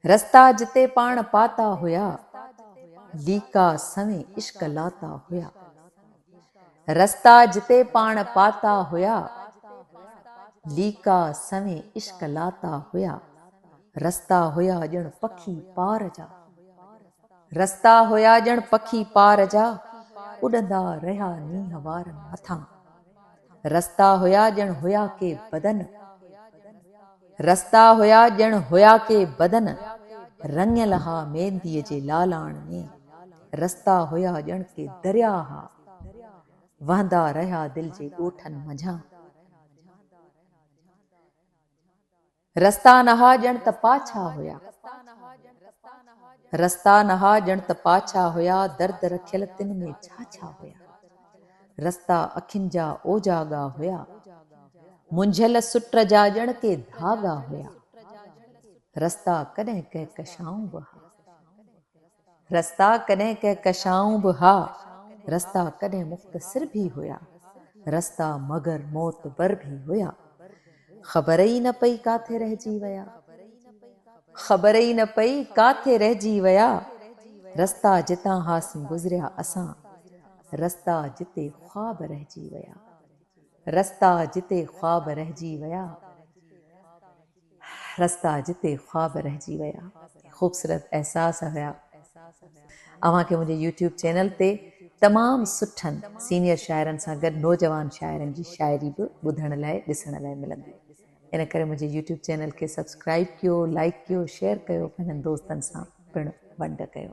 रस्ता जिते पाण पाता हुया, लीका सवें इश्क लाता हुया। रस्ता जिते पाण पाता हुया, लीका सवें इश्क लाता हुया। रस्ता हुया ॼण पखी पार जा, रस्ता हुया ॼण पखी पार जा, उॾंदा रहिया नींहं वारनि मथां। रस्ता हुया ॼण हुया के बदन, रस्ता हुया ॼण हुया के बदन, रंगियल हा मेहंदीअ जे लालाण में। रस्ता हुया ॼण के दरिया हा, वहंदा रहिया दिल जे ॻोठनि मंझां। रस्ता नहा ॼण त पाछा हुया, रस्ता नहा ॼण त पाछा हुया, दर्द रखियल तिन में छा छा हुया। रस्ता अखियुनि जा ओजागा हुया, मुंझियल सुट जा ॼण के धागा हुया। रस्ता कॾहिं कंहिं कशाऊं बि हा, रस्ता कॾहिं कंहिं कशाऊं बि हा। रस्ता कॾहिं मुख़्तसिर भी हुया, रस्ता मगर मोतबर भी हुया। ख़बर ई न पई काथे रहिजी विया, ख़बर ई न पई काथे रहिजी विया। रस्ता जितां हासीं गुज़रिया असां, रस्ता जिते ख्वाब रहिजी विया, रस्ता जिते ख्वाब रहिजी विया, रस्ता जिते ख्वाब रहिजी विया। ख़ूबसूरत एहसास हुया। अव्हांखे मुंहिंजे यूट्यूब चैनल ते तमामु सुठनि सीनियर शाइरनि सां गॾु नौजवान शाइरनि जी शाइरी बि ॿुधण लाइ ॾिसण लाइ मिलंदी। इन करे मुंहिंजे यूट्यूब चैनल खे सब्सक्राइब कयो, लाइक कयो, शेयर कयो, पंहिंजनि दोस्तनि सां पिणु वंड कयो।